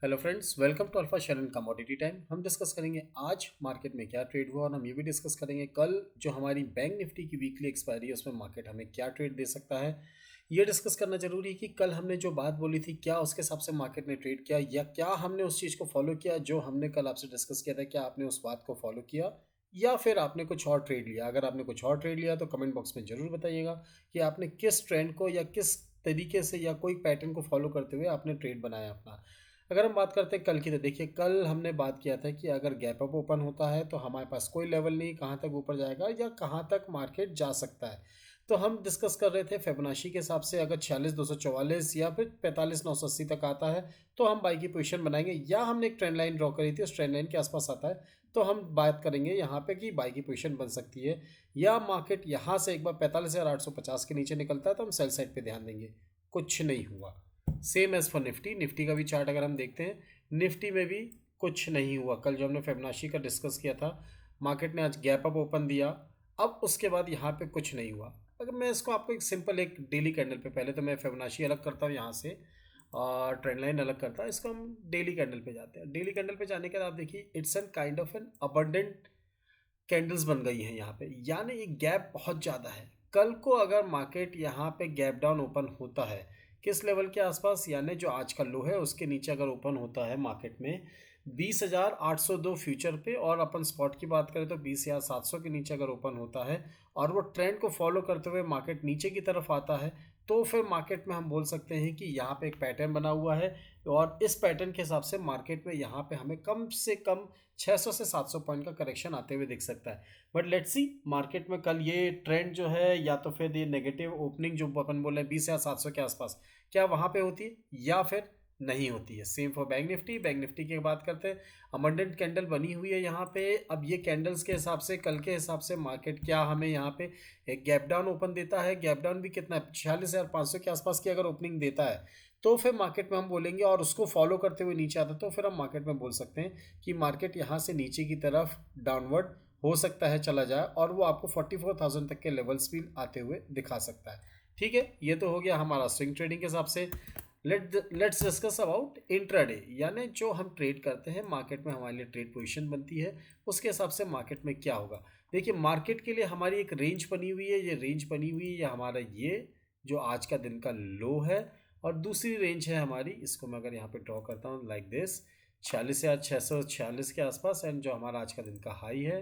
Hello friends, welcome to alpha share and commodity time. हम discuss करेंगे आज market में क्या ट्रेड हुआ और हम ये भी डिस्कस करेंगे कल जो हमारी बैंक निफ्टी की वीकली एक्सपायरी है उसमें मार्केट हमें क्या ट्रेड दे सकता है। ये डिस्कस करना जरूरी है कि कल हमने जो बात बोली थी क्या उसके हिसाब से मार्केट ने ट्रेड किया या क्या हमने उस चीज़ को फॉलो किया जो हमने कल आपसे डिस्कस किया था। क्या आपने उस बात को फॉलो किया या फिर आपने कुछ और ट्रेड लिया। अगर आपने कुछ और ट्रेड लिया तो कमेंट बॉक्स में ज़रूर बताइएगा कि आपने किस ट्रेंड को या किस तरीके से या कोई पैटर्न को फॉलो करते हुए आपने ट्रेड बनाया अपना। अगर हम बात करते हैं कल की, तो देखिए कल हमने बात किया था कि अगर गैप अप ओपन होता है तो हमारे पास कोई लेवल नहीं कहाँ तक ऊपर जाएगा या कहाँ तक मार्केट जा सकता है। तो हम डिस्कस कर रहे थे फिबोनाची के हिसाब से अगर 46,244 या फिर 45,980 तक आता है तो हम बाई की पोजीशन बनाएंगे, या हमने एक ट्रेंड लाइन ड्रॉ करी थी उस ट्रेंड लाइन के आसपास आता है तो हम बात करेंगे यहाँ पे कि बाई की पोजीशन बन सकती है, या मार्केट यहाँ से एक बार 45,850 के नीचे निकलता है तो हम सेल साइड पे ध्यान देंगे। कुछ नहीं हुआ। Same as for nifty. Nifty का भी चार्ट अगर हम देखते हैं, निफ्टी में भी कुछ नहीं हुआ। कल जो हमने फिबोनाची का डिस्कस किया था, मार्केट ने आज गैप अप ओपन दिया, अब उसके बाद यहाँ पे कुछ नहीं हुआ। अगर मैं इसको आपको एक सिंपल एक डेली कैंडल पे, पहले तो मैं फिबोनाची अलग करता हूँ यहाँ से और ट्रेंड लाइन अलग करता है, इसको हम डेली कैंडल पे जाते हैं। डेली कैंडल पे जाने के बाद आप देखिए it's an kind of an abundant candles बन गई हैं यहाँ पे, यानी ये गैप बहुत ज़्यादा है। कल को अगर मार्केट यहाँ पे गैप डाउन ओपन होता है किस लेवल के आसपास, यानी जो आज का लो है उसके नीचे अगर ओपन होता है मार्केट में 20,802 फ्यूचर पे, और अपन स्पॉट की बात करें तो 20,700 के नीचे अगर ओपन होता है और वो ट्रेंड को फॉलो करते हुए मार्केट नीचे की तरफ आता है तो फिर मार्केट में हम बोल सकते हैं कि यहाँ पे एक पैटर्न बना हुआ है, और इस पैटर्न के हिसाब से मार्केट में यहाँ पे हमें कम से कम 600 से 700 पॉइंट का करेक्शन आते हुए दिख सकता है। बट लेट्स सी मार्केट में कल ये ट्रेंड जो है या तो फिर ये नेगेटिव ओपनिंग जो अपन बोल रहे हैं 20,700 के आसपास, क्या वहाँ पे होती है या फिर नहीं होती है। Same for bank Nifty. Bank Nifty की बात करते हैं, अबंडेंट कैंडल बनी हुई है यहाँ पे। अब ये कैंडल्स के हिसाब से कल के हिसाब से मार्केट क्या हमें यहाँ पे एक गैप डाउन ओपन देता है। गैप डाउन भी कितना है, 46,500 के आसपास की अगर ओपनिंग देता है तो फिर मार्केट में हम बोलेंगे, और उसको फॉलो करते हुए नीचे आता है तो फिर हम मार्केट में बोल सकते हैं कि मार्केट यहाँ से नीचे की तरफ डाउनवर्ड हो सकता है चला जाए, और वो आपको 44,000 तक के लेवल्स भी आते हुए दिखा सकता है। ठीक है, ये तो हो गया हमारा स्विंग ट्रेडिंग के हिसाब से। लेट्स डिस्कस अबाउट इंट्राडे, यानी जो हम ट्रेड करते हैं मार्केट में हमारे लिए ट्रेड पोजीशन बनती है, उसके हिसाब से मार्केट में क्या होगा। देखिए मार्केट के लिए हमारी एक रेंज बनी हुई है, ये रेंज बनी हुई है, ये हमारा ये जो आज का दिन का लो है, और दूसरी रेंज है हमारी, इसको मैं अगर यहाँ पे ड्रॉ करता हूँ लाइक दिस 46,646 के आसपास, एंड जो हमारा आज का दिन का हाई है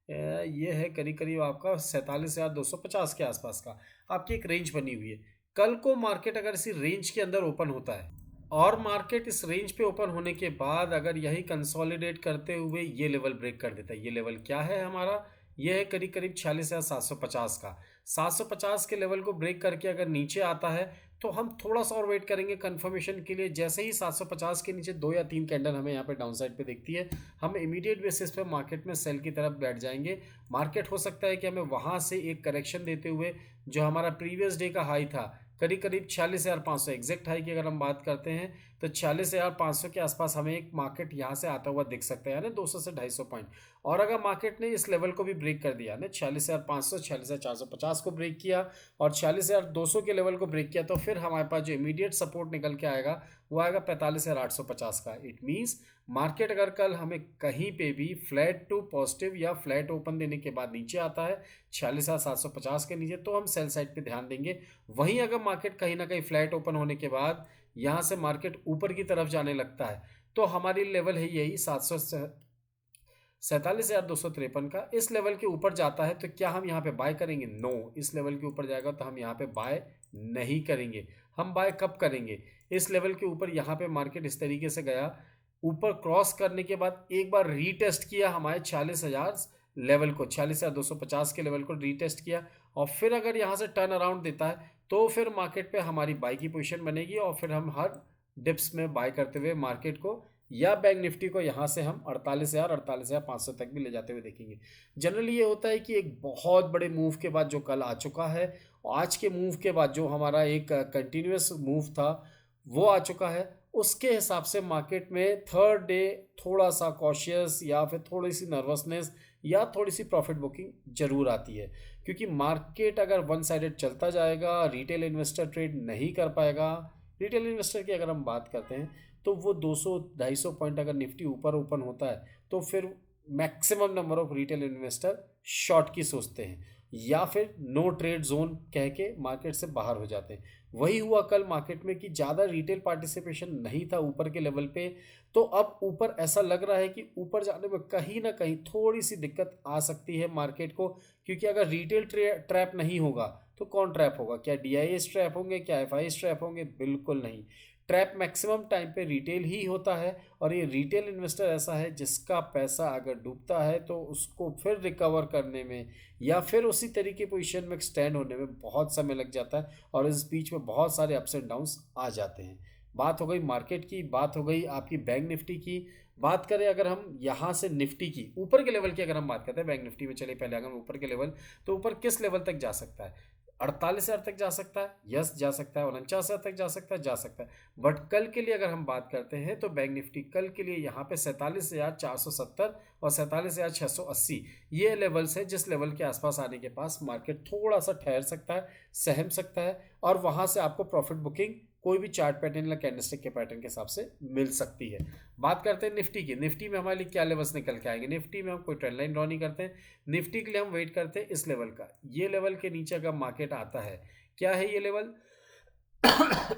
ये है करीब करीब आपका 47,250 के आसपास का। आपकी एक रेंज बनी हुई है। कल को मार्केट अगर इसी रेंज के अंदर ओपन होता है और मार्केट इस रेंज पे ओपन होने के बाद अगर यही कंसोलिडेट करते हुए ये लेवल ब्रेक कर देता है, ये लेवल क्या है हमारा, ये है करीब करीब 46,750 का। 750 के लेवल को ब्रेक करके अगर नीचे आता है तो हम थोड़ा सा और वेट करेंगे कंफर्मेशन के लिए। जैसे ही 750 के नीचे 2 या 3 कैंडल हमें यहाँ पे डाउन साइड पे दिखती है, हम इमीडिएट बेसिस पे मार्केट में सेल की तरफ बैठ जाएंगे। मार्केट हो सकता है कि हमें वहाँ से एक करेक्शन देते हुए जो हमारा प्रीवियस डे का हाई था करीब करीब 46,500, एग्जैक्ट हाई की अगर हम बात करते हैं तो 46,500 के आसपास हमें एक मार्केट यहाँ से आता हुआ दिख सकता है, यानी 200 से 250 पॉइंट। और अगर मार्केट ने इस लेवल को भी ब्रेक कर दिया ना, 46,500 46,450 को ब्रेक किया और 46,200 के लेवल को ब्रेक किया, तो फिर हमारे पास जो इमीडिएट सपोर्ट निकल के आएगा वो आएगा 45,850 का। इट मीन्स मार्केट अगर कल हमें कहीं पे भी फ्लैट टू पॉजिटिव या फ्लैट ओपन देने के बाद नीचे आता है 46,750 के नीचे, तो हम सेल साइड पे ध्यान देंगे। वहीं अगर मार्केट कहीं ना कहीं फ्लैट ओपन होने के बाद यहाँ से मार्केट ऊपर की तरफ जाने लगता है तो हमारी लेवल है यही 47,253 का। इस लेवल के ऊपर जाता है तो क्या हम यहाँ पे बाय करेंगे? नो। इस लेवल के ऊपर जाएगा तो हम यहाँ पे बाय नहीं करेंगे। हम बाय कब करेंगे? इस लेवल के ऊपर यहाँ पे मार्केट इस तरीके से गया, ऊपर क्रॉस करने के बाद एक बार रीटेस्ट किया हमारे 40,000 लेवल को, 46,250 के लेवल को रीटेस्ट किया, और फिर अगर यहाँ से टर्न अराउंड देता है तो फिर मार्केट पे हमारी बाई की पोजीशन बनेगी, और फिर हम हर डिप्स में बाय करते हुए मार्केट को या बैंक निफ्टी को यहाँ से हम 48,000 48,500 तक भी ले जाते हुए देखेंगे। जनरली ये होता है कि एक बहुत बड़े मूव के बाद जो कल आ चुका है, आज के मूव के बाद जो हमारा एक कंटिन्यूस मूव था वो आ चुका है, उसके हिसाब से मार्केट में थर्ड डे थोड़ा सा कॉशियस या फिर थोड़ी सी नर्वसनेस या थोड़ी सी प्रॉफिट बुकिंग जरूर आती है, क्योंकि मार्केट अगर वन साइडेड चलता जाएगा रिटेल इन्वेस्टर ट्रेड नहीं कर पाएगा। रिटेल इन्वेस्टर की अगर हम बात करते हैं तो वो 200-250 पॉइंट अगर निफ्टी ऊपर ओपन होता है तो फिर maximum number of retail investor short की सोचते हैं या फिर नो ट्रेड जोन कह के मार्केट से बाहर हो जाते हैं। वही हुआ कल मार्केट में कि ज़्यादा रिटेल पार्टिसिपेशन नहीं था ऊपर के लेवल पे, तो अब ऊपर ऐसा लग रहा है कि ऊपर जाने में कहीं ना कहीं थोड़ी सी दिक्कत आ सकती है मार्केट को, क्योंकि अगर रिटेल ट्रैप नहीं होगा तो कौन ट्रैप होगा? क्या डीआईएस ट्रैप होंगे? क्या एफआईएस ट्रैप होंगे? बिल्कुल नहीं। ट्रैप मैक्सिमम टाइम पे रिटेल ही होता है, और ये रिटेल इन्वेस्टर ऐसा है जिसका पैसा अगर डूबता है तो उसको फिर रिकवर करने में या फिर उसी तरीके पोजीशन में एक्सटेंड होने में बहुत समय लग जाता है, और इस बीच में बहुत सारे अप्स एंड डाउन्स आ जाते हैं। बात हो गई मार्केट की, बात हो गई आपकी बैंक निफ्टी की। बात करें अगर हम यहाँ से निफ्टी की ऊपर के लेवल की अगर हम बात करते हैं बैंक निफ्टी में, चलिए पहले अगर हम ऊपर के लेवल, तो ऊपर किस लेवल तक जा सकता है? 48,000 तक जा सकता है, यस जा सकता है। 49,000 तक जा सकता है। बट कल के लिए अगर हम बात करते हैं तो बैंक निफ्टी कल के लिए यहाँ पे 47,470 और 47,680 ये लेवल्स है, जिस लेवल के आसपास आने के पास मार्केट थोड़ा सा ठहर सकता है, सहम सकता है, और वहाँ से आपको प्रॉफिट बुकिंग कोई भी चार्ट पैटर्न या कैंडलस्टिक के पैटर्न के हिसाब से मिल सकती है। बात करते हैं निफ्टी की। निफ्टी में हमारे लिए क्या लेवल्स निकल के आएंगे? निफ्टी में हम कोई ट्रेंड लाइन ड्रॉ नहीं करते हैं। निफ्टी के लिए हम वेट करते हैं इस लेवल का। ये लेवल के नीचे अगर मार्केट आता है, क्या है ये level?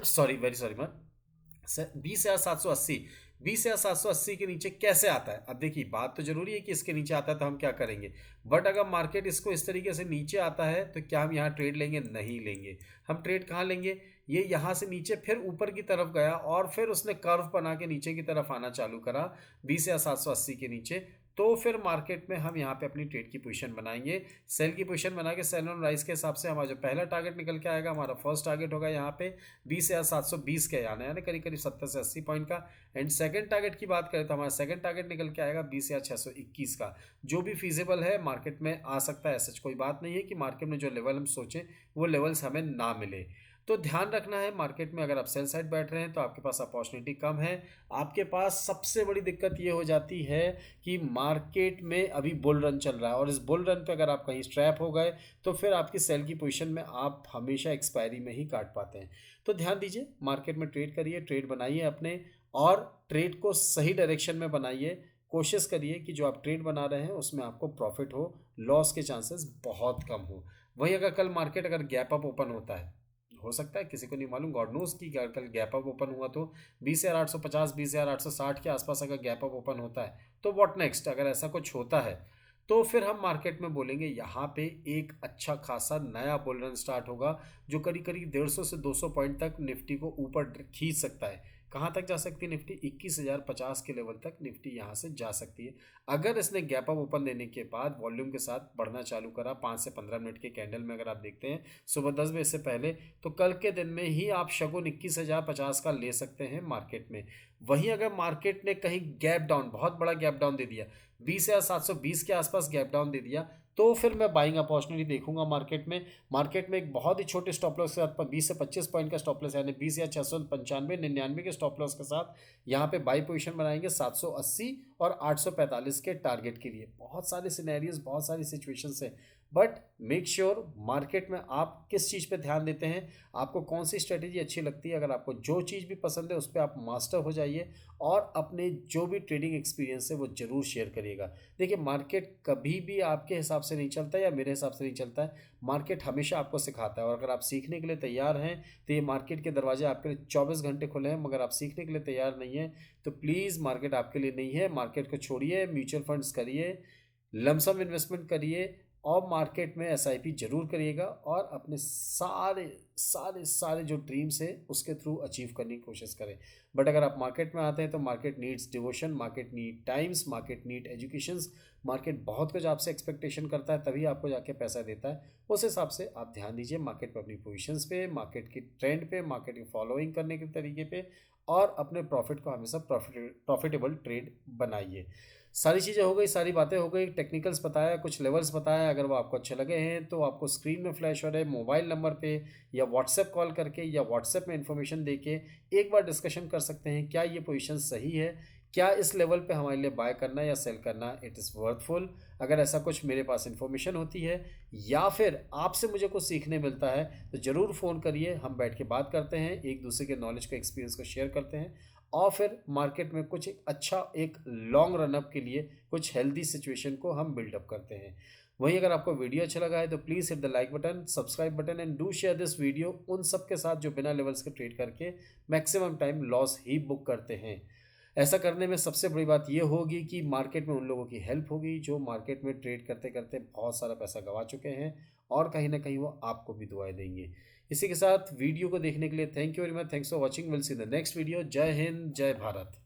Sorry, very sorry ma'am, 20,780। 20,780 के नीचे कैसे आता है? अब देखिए, बात तो जरूरी है कि इसके नीचे आता है तो हम क्या करेंगे, बट अगर मार्केट इसको इस तरीके से नीचे आता है तो क्या हम यहाँ ट्रेड लेंगे? नहीं लेंगे। हम ट्रेड कहाँ लेंगे? ये यहाँ से नीचे फिर ऊपर की तरफ गया और फिर उसने कर्व बना के नीचे की तरफ आना चालू करा 20,780 के नीचे, तो फिर मार्केट में हम यहाँ पे अपनी ट्रेड की पोजीशन बनाएंगे। सेल की पोजीशन बना के सेल ऑन राइज के हिसाब से हमारा जो पहला टारगेट निकल के आएगा, हमारा फर्स्ट टारगेट होगा यहाँ पे 20,720 के आना, यानी करीब करीब 70 से 80 पॉइंट का। एंड सेकंड टारगेट की बात करें तो हमारा सेकंड टारगेट निकल के आएगा 20,621 का, जो भी फीजिबल है मार्केट में आ सकता है। ऐसा कोई बात नहीं है कि मार्केट में जो लेवल हम सोचें वो लेवल्स हमें ना मिले। तो ध्यान रखना है, मार्केट में अगर आप सेल साइड बैठ रहे हैं तो आपके पास अपॉर्चुनिटी कम है। आपके पास सबसे बड़ी दिक्कत ये हो जाती है कि मार्केट में अभी बुल रन चल रहा है, और इस बुल रन पे अगर आप कहीं स्ट्रैप हो गए तो फिर आपकी सेल की पोजीशन में आप हमेशा एक्सपायरी में ही काट पाते हैं। तो ध्यान दीजिए, मार्केट में ट्रेड करिए, ट्रेड बनाइए अपने, और ट्रेड को सही डायरेक्शन में बनाइए। कोशिश करिए कि जो आप ट्रेड बना रहे हैं उसमें आपको प्रॉफिट हो, लॉस के चांसेस बहुत कम हो। वहीं अगर कल मार्केट अगर गैप अप ओपन होता है, हो सकता है, किसी को नहीं मालूम, गॉड नोज की कल गैप अप ओपन हुआ तो 20,850 20,860 के आसपास अगर गैप अप ओपन होता है तो व्हाट नेक्स्ट? अगर ऐसा कुछ होता है तो फिर हम मार्केट में बोलेंगे यहाँ पे एक अच्छा खासा नया बुल रन स्टार्ट होगा, जो करीब करीब 150 से 200 पॉइंट तक निफ्टी को ऊपर खींच सकता है। कहाँ तक जा सकती है निफ्टी? 21,050 के लेवल तक निफ्टी यहाँ से जा सकती है, अगर इसने गैप अप ओपन देने के बाद वॉल्यूम के साथ बढ़ना चालू करा। 5 से 15 मिनट के कैंडल में अगर आप देखते हैं सुबह 10 बजे से पहले, तो कल के दिन में ही आप शगुन 21,050 का ले सकते हैं मार्केट में। वहीं अगर मार्केट ने कहीं गैप डाउन, बहुत बड़ा गैप डाउन दे दिया, 20,720 के आसपास गैप डाउन दे दिया, तो फिर मैं बाइंग अपॉर्चुनिटी देखूंगा मार्केट में। मार्केट में एक बहुत ही छोटे स्टॉप लॉस के साथ 20 से 25 पॉइंट का स्टॉप लॉस, यानी 20,695 के स्टॉप लॉस के साथ यहाँ पे बाई पोजीशन बनाएंगे 780 और 845 के टारगेट के लिए। बहुत सारे सिनेरियोज, बहुत सारी सिचुएशंस है, बट मेक श्योर मार्केट में आप किस चीज़ पे ध्यान देते हैं, आपको कौन सी स्ट्रेटेजी अच्छी लगती है। अगर आपको जो चीज़ भी पसंद है उस पर आप मास्टर हो जाइए, और अपने जो भी ट्रेडिंग एक्सपीरियंस है वो ज़रूर शेयर करिएगा। देखिए, मार्केट कभी भी आपके हिसाब से नहीं चलता या मेरे हिसाब से नहीं चलता है, मार्केट हमेशा आपको सिखाता है। और अगर आप सीखने के लिए तैयार हैं तो ये मार्केट के दरवाजे आपके लिए 24 घंटे खुले हैं, मगर आप सीखने के लिए तैयार नहीं हैं तो प्लीज़ मार्केट आपके लिए नहीं है। मार्केट को छोड़िए, म्यूचुअल फंड्स करिए, लमसम इन्वेस्टमेंट करिए, और मार्केट में एसआईपी जरूर करिएगा, और अपने सारे सारे सारे जो ड्रीम्स है उसके थ्रू अचीव करने की कोशिश करें। बट अगर आप मार्केट में आते हैं तो market needs devotion, market need times, market need educations. Market बहुत कुछ आपसे एक्सपेक्टेशन करता है, तभी आपको जाके पैसा देता है। उस हिसाब से आप ध्यान दीजिए मार्केट पे, अपनी पोजीशंस पे, मार्केट की ट्रेंड पे, मार्केट की फॉलोइंग करने के तरीके पे, और अपने प्रॉफिट को हमेशा प्रॉफिटेबल ट्रेड बनाइए। सारी चीज़ें हो गई, सारी बातें हो गई, टेक्निकल्स बताया, कुछ लेवल्स बताया। अगर वो आपको अच्छे लगे हैं तो आपको स्क्रीन में फ्लैश हो रहे मोबाइल नंबर पे या व्हाट्सएप कॉल करके या व्हाट्सएप में इन्फॉर्मेशन देके एक बार डिस्कशन कर सकते हैं, क्या ये पोजीशन सही है, क्या इस लेवल पे हमारे लिए बाय करना या सेल करना इट इज़ वर्थफुल। अगर ऐसा कुछ मेरे पास इन्फॉर्मेशन होती है या फिर आपसे मुझे कुछ सीखने मिलता है तो ज़रूर फ़ोन करिए, हम बैठ के बात करते हैं, एक दूसरे के नॉलेज को, एक्सपीरियंस को शेयर करते हैं, और फिर मार्केट में कुछ अच्छा एक लॉन्ग रन अप के लिए कुछ हेल्दी सिचुएशन को हम बिल्डअप करते हैं। वहीं अगर आपको वीडियो अच्छा लगा है तो please hit the like button, subscribe button and do share this video उन सब के साथ जो बिना लेवल्स के ट्रेड करके मैक्सिमम टाइम लॉस ही बुक करते हैं। ऐसा करने में सबसे बड़ी बात ये होगी कि मार्केट में उन लोगों की हेल्प होगी जो मार्केट में ट्रेड करते करते बहुत सारा पैसा गंवा चुके हैं और कहीं ना कहीं वो आपको भी दुआएं देंगे। इसी के साथ वीडियो को देखने के लिए thank you very much, thanks for watching, will see the next video. जय हिंद, जय भारत।